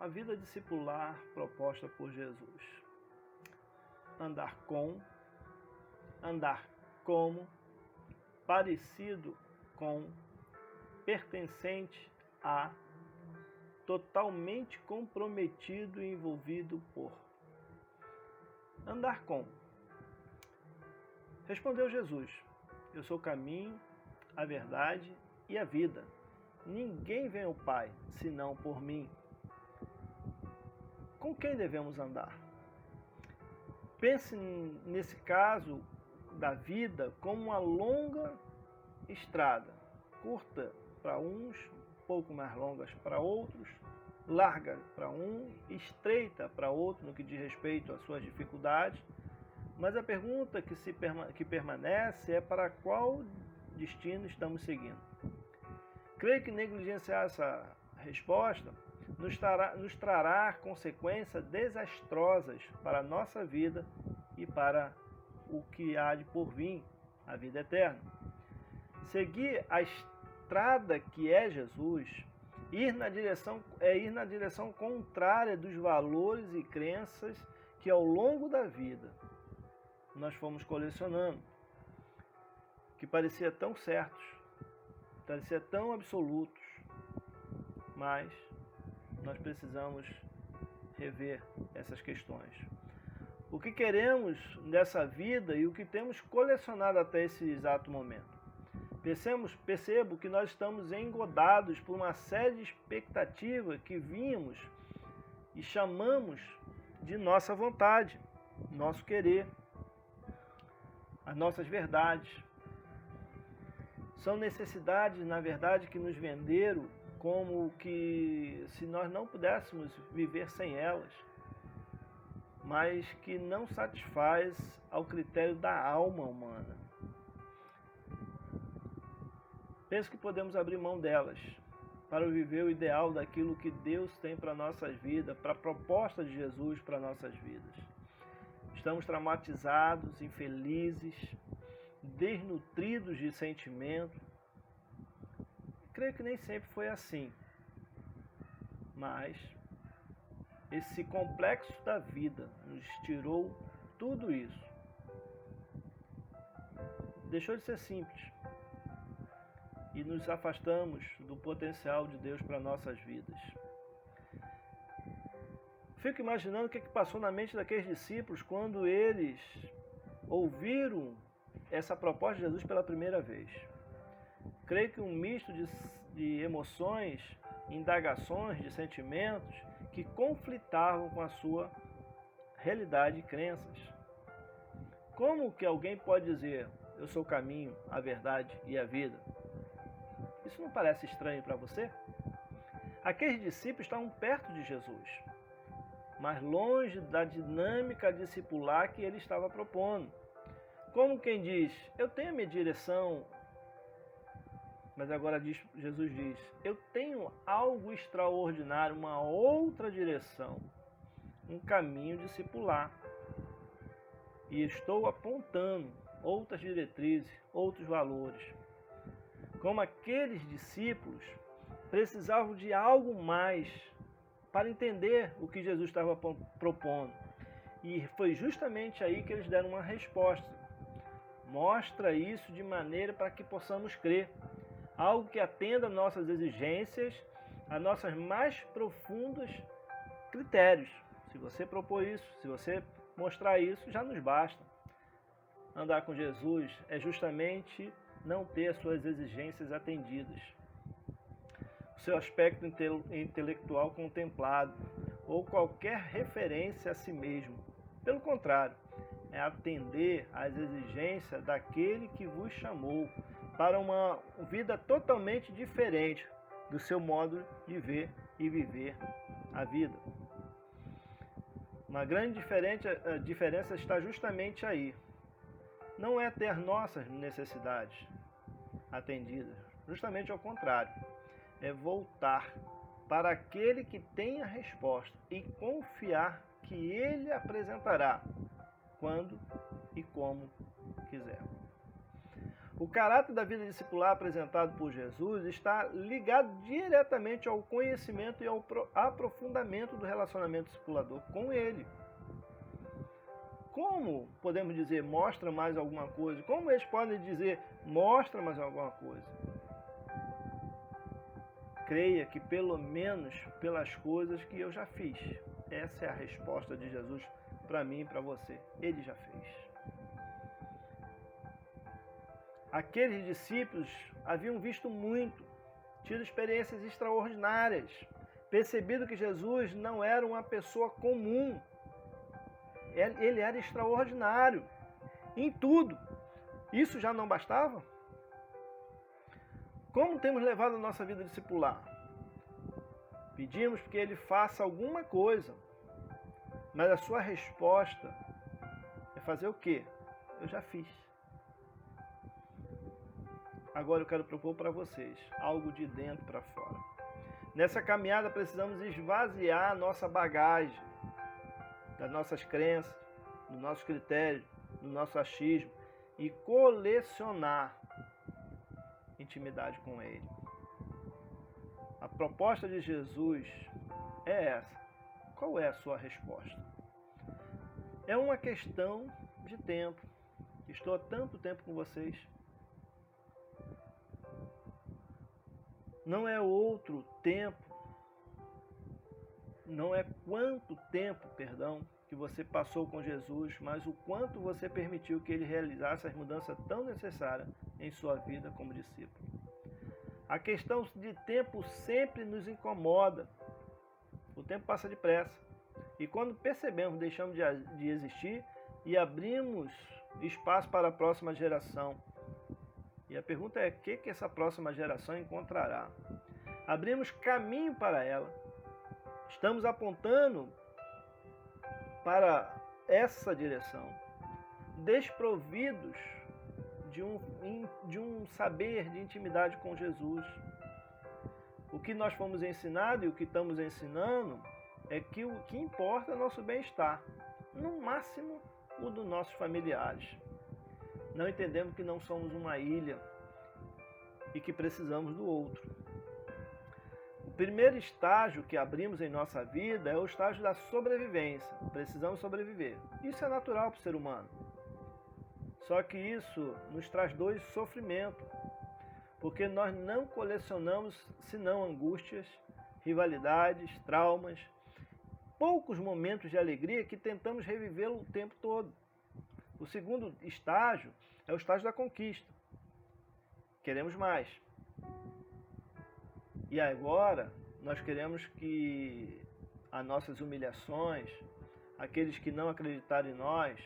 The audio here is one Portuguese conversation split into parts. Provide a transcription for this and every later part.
a vida discipular proposta por Jesus. Andar com, andar como, parecido com, pertencente a, totalmente comprometido e envolvido por. Andar com. Respondeu Jesus: eu sou o caminho, a verdade e a vida. Ninguém vem ao Pai, senão por mim. Com quem devemos andar? Pense nesse caso da vida como uma longa estrada, curta para uns, um pouco mais longas para outros, larga para um, estreita para outro no que diz respeito às suas dificuldades. Mas a pergunta que permanece é: para qual destino estamos seguindo? Creio que negligenciar essa resposta nos trará consequências desastrosas para a nossa vida e para o que há de por vir, a vida eterna. Seguir a estrada que é Jesus, ir na direção contrária dos valores e crenças que ao longo da vida nós fomos colecionando, que parecia tão certos, parecia tão absolutos, mas nós precisamos rever essas questões. O que queremos nessa vida e o que temos colecionado até esse exato momento. Percebo que nós estamos engodados por uma série de expectativas que vimos e chamamos de nossa vontade, nosso querer, as nossas verdades. São necessidades, na verdade, que nos venderam como que se nós não pudéssemos viver sem elas, mas que não satisfaz ao critério da alma humana. Penso que podemos abrir mão delas para viver o ideal daquilo que Deus tem para nossas vidas, para a proposta de Jesus para nossas vidas. Estamos traumatizados, infelizes, desnutridos de sentimento. Creio que nem sempre foi assim, mas esse complexo da vida nos tirou tudo isso. Deixou de ser simples e nos afastamos do potencial de Deus para nossas vidas. Fico imaginando o que passou na mente daqueles discípulos quando eles ouviram essa proposta de Jesus pela primeira vez. Creio que um misto de emoções, indagações, de sentimentos que conflitavam com a sua realidade e crenças. Como que alguém pode dizer: eu sou o caminho, a verdade e a vida? Isso não parece estranho para você? Aqueles discípulos estavam perto de Jesus, mas longe da dinâmica discipular que ele estava propondo. Como quem diz: eu tenho a minha direção, mas agora Jesus diz: eu tenho algo extraordinário, uma outra direção, um caminho discipular. E estou apontando outras diretrizes, outros valores. Como aqueles discípulos precisavam de algo mais para entender o que Jesus estava propondo. E foi justamente aí que eles deram uma resposta. Mostra isso de maneira para que possamos crer. Algo que atenda às nossas exigências, a nossos mais profundos critérios. Se você propor isso, se você mostrar isso, já nos basta. Andar com Jesus é justamente não ter as suas exigências atendidas, o seu aspecto intelectual contemplado, ou qualquer referência a si mesmo. Pelo contrário, é atender às exigências daquele que vos chamou para uma vida totalmente diferente do seu modo de ver e viver a vida. Uma grande diferença está justamente aí. Não é ter nossas necessidades atendidas, justamente ao contrário. É voltar para aquele que tem a resposta e confiar que ele apresentará quando e como quiser. O caráter da vida discipular apresentado por Jesus está ligado diretamente ao conhecimento e ao aprofundamento do relacionamento discipulador com Ele. Como podemos dizer, mostra mais alguma coisa? Como eles podem dizer, mostra mais alguma coisa? Creia que pelo menos pelas coisas que eu já fiz. Essa é a resposta de Jesus para mim e para você. Ele já fez. Aqueles discípulos haviam visto muito, tido experiências extraordinárias, percebido que Jesus não era uma pessoa comum. Ele era extraordinário em tudo. Isso já não bastava? Como temos levado a nossa vida discipular? Pedimos que ele faça alguma coisa, mas a sua resposta é fazer o quê? Eu já fiz. Agora eu quero propor para vocês algo de dentro para fora. Nessa caminhada precisamos esvaziar a nossa bagagem, das nossas crenças, do nosso critério, do nosso achismo e colecionar intimidade com Ele. A proposta de Jesus é essa. Qual é a sua resposta? É uma questão de tempo. Estou há tanto tempo com vocês. Não é outro tempo, não é quanto tempo, que você passou com Jesus, mas o quanto você permitiu que Ele realizasse as mudanças tão necessárias em sua vida como discípulo. A questão de tempo sempre nos incomoda. O tempo passa depressa. E quando percebemos, deixamos de existir e abrimos espaço para a próxima geração. E a pergunta é, o que essa próxima geração encontrará? Abrimos caminho para ela. Estamos apontando para essa direção, desprovidos de um saber de intimidade com Jesus. O que nós fomos ensinados e o que estamos ensinando é que o que importa é o nosso bem-estar, no máximo o dos nossos familiares. Não entendemos que não somos uma ilha e que precisamos do outro. O primeiro estágio que abrimos em nossa vida é o estágio da sobrevivência. Precisamos sobreviver. Isso é natural para o ser humano. Só que isso nos traz dor e sofrimento, porque nós não colecionamos senão angústias, rivalidades, traumas, poucos momentos de alegria que tentamos revivê-lo o tempo todo. O segundo estágio é o estágio da conquista. Queremos mais. E agora nós queremos que as nossas humilhações, aqueles que não acreditaram em nós,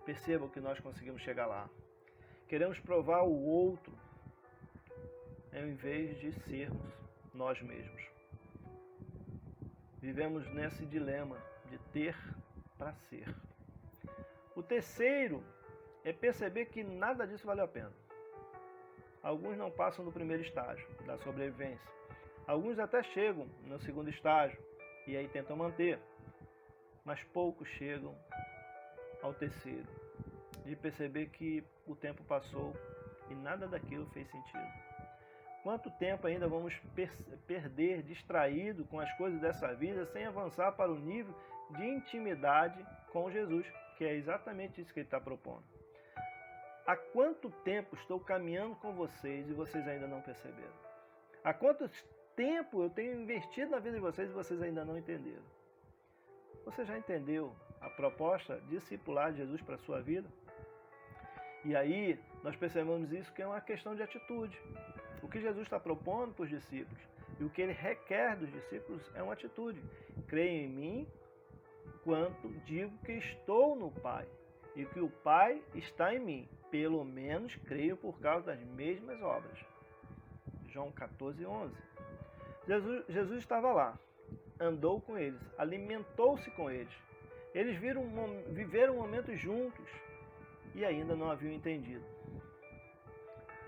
percebam que nós conseguimos chegar lá. Queremos provar o outro, ao invés de sermos nós mesmos. Vivemos nesse dilema de ter para ser. O terceiro é perceber que nada disso valeu a pena. Alguns não passam do primeiro estágio, da sobrevivência. Alguns até chegam no segundo estágio e aí tentam manter. Mas poucos chegam ao terceiro, de perceber que o tempo passou e nada daquilo fez sentido. Quanto tempo ainda vamos perder distraído com as coisas dessa vida sem avançar para o nível de intimidade com Jesus, que é exatamente isso que Ele está propondo. Há quanto tempo estou caminhando com vocês e vocês ainda não perceberam? Há quanto tempo eu tenho investido na vida de vocês e vocês ainda não entenderam? Você já entendeu a proposta discipular de Jesus para a sua vida? E aí nós percebemos isso que é uma questão de atitude. O que Jesus está propondo para os discípulos e o que Ele requer dos discípulos é uma atitude. Creia em mim quanto digo que estou no Pai e que o Pai está em mim. Pelo menos creio por causa das mesmas obras. João 14:11. Jesus estava lá, andou com eles, alimentou-se com eles. Eles viveram momentos juntos e ainda não haviam entendido.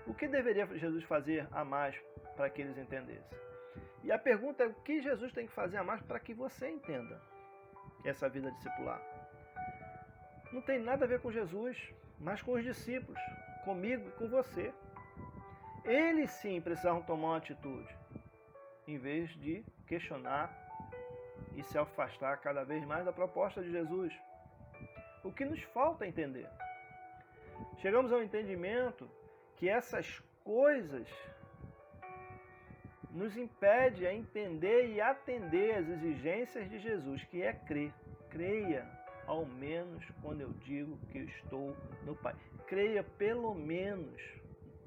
O que deveria Jesus fazer a mais para que eles entendessem? E a pergunta é, o que Jesus tem que fazer a mais para que você entenda essa vida discipular? Não tem nada a ver com Jesus, mas com os discípulos. comigo e com você. Eles sim precisavam tomar uma atitude, em vez de questionar e se afastar cada vez mais da proposta de Jesus. O que nos falta entender? Chegamos ao entendimento que essas coisas nos impedem a entender e atender as exigências de Jesus, que é crer. Creia, ao menos quando eu digo que eu estou no Pai. Creia pelo menos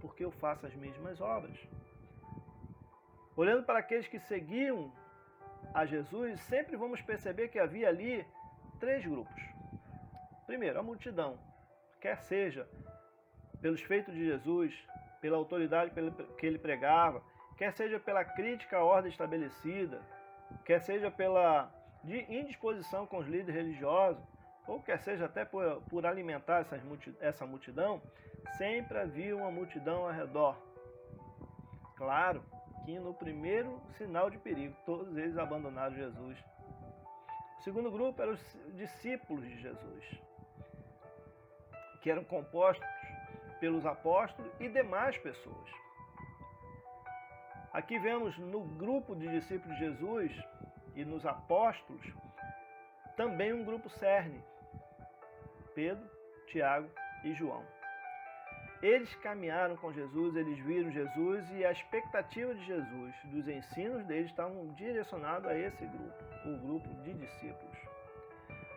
porque eu faço as mesmas obras. Olhando para aqueles que seguiam a Jesus, sempre vamos perceber que havia ali 3 grupos. Primeiro, a multidão, quer seja pelos feitos de Jesus, pela autoridade que ele pregava, quer seja pela crítica à ordem estabelecida, quer seja pela indisposição com os líderes religiosos, ou quer seja até por alimentar essa multidão, sempre havia uma multidão ao redor. Claro que no primeiro sinal de perigo, todos eles abandonaram Jesus. O segundo grupo eram os discípulos de Jesus, que eram compostos pelos apóstolos e demais pessoas. Aqui vemos no grupo de discípulos de Jesus e nos apóstolos também um grupo cerne: Pedro, Tiago e João. Eles caminharam com Jesus, eles viram Jesus e a expectativa de Jesus, dos ensinos deles, estavam direcionados a esse grupo, o grupo de discípulos.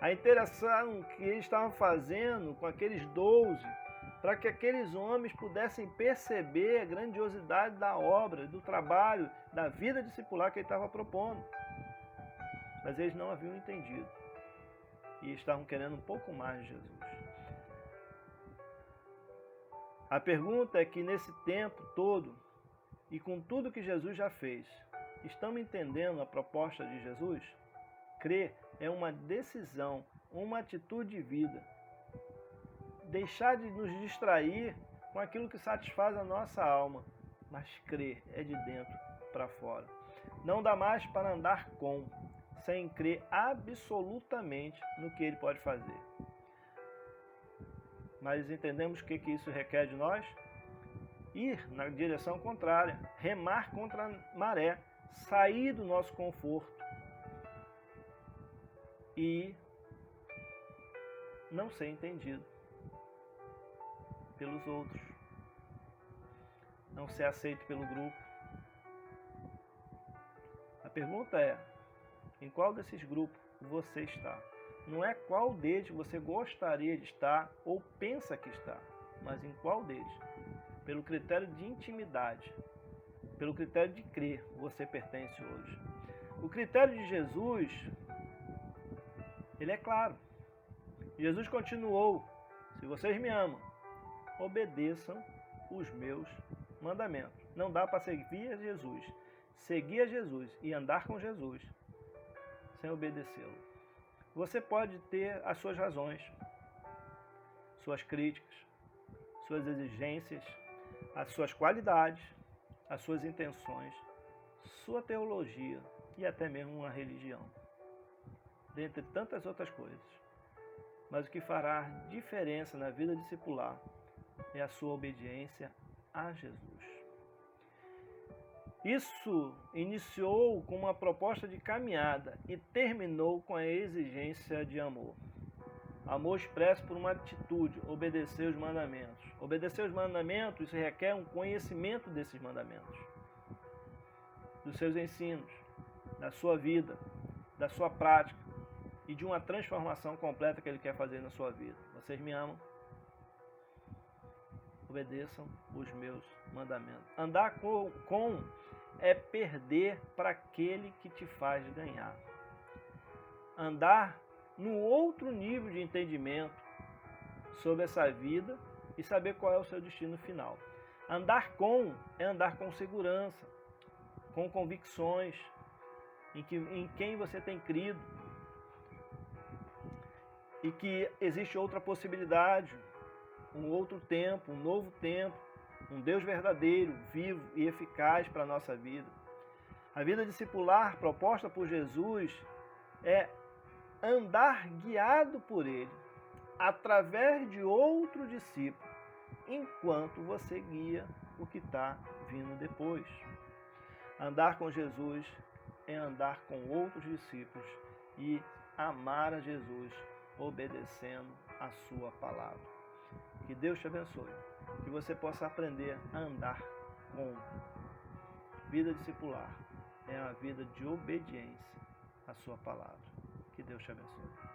A interação que eles estavam fazendo com aqueles 12, para que aqueles homens pudessem perceber a grandiosidade da obra, do trabalho, da vida discipular que ele estava propondo. Mas eles não haviam entendido e estavam querendo um pouco mais de Jesus. A pergunta é que nesse tempo todo, e com tudo que Jesus já fez, estamos entendendo a proposta de Jesus? Crer é uma decisão, uma atitude de vida. Deixar de nos distrair com aquilo que satisfaz a nossa alma, mas crer é de dentro para fora. Não dá mais para andar sem crer absolutamente no que ele pode fazer. Mas entendemos o que isso requer de nós? Ir na direção contrária, remar contra a maré, sair do nosso conforto e não ser entendido pelos outros, não ser aceito pelo grupo. A pergunta é: em qual desses grupos você está? Não é qual deles você gostaria de estar ou pensa que está, mas em qual deles? Pelo critério de intimidade, pelo critério de crer, você pertence hoje. O critério de Jesus, ele é claro. Jesus continuou: se vocês me amam, obedeçam os meus mandamentos. Não dá para seguir a Jesus e andar com Jesus sem obedecê-lo. Você pode ter as suas razões, suas críticas, suas exigências, as suas qualidades, as suas intenções, sua teologia e até mesmo uma religião, dentre tantas outras coisas. Mas o que fará diferença na vida discipular é a sua obediência a Jesus. Isso iniciou com uma proposta de caminhada e terminou com a exigência de amor. Amor expresso por uma atitude, obedecer os mandamentos. Obedecer os mandamentos, isso requer um conhecimento desses mandamentos, dos seus ensinos, da sua vida, da sua prática e de uma transformação completa que ele quer fazer na sua vida. Vocês me amam? Obedeçam os meus mandamentos. Andar com é perder para aquele que te faz ganhar. Andar no outro nível de entendimento sobre essa vida e saber qual é o seu destino final. Andar é andar com segurança, com convicções, em quem você tem crido e que existe outra possibilidade, um outro tempo, um novo tempo, um Deus verdadeiro, vivo e eficaz para a nossa vida. A vida discipular proposta por Jesus é andar guiado por Ele, através de outro discípulo, enquanto você guia o que está vindo depois. Andar com Jesus é andar com outros discípulos e amar a Jesus obedecendo a sua palavra. Que Deus te abençoe, que você possa aprender a andar com vida discipular, é a vida de obediência à sua palavra. Que Deus te abençoe.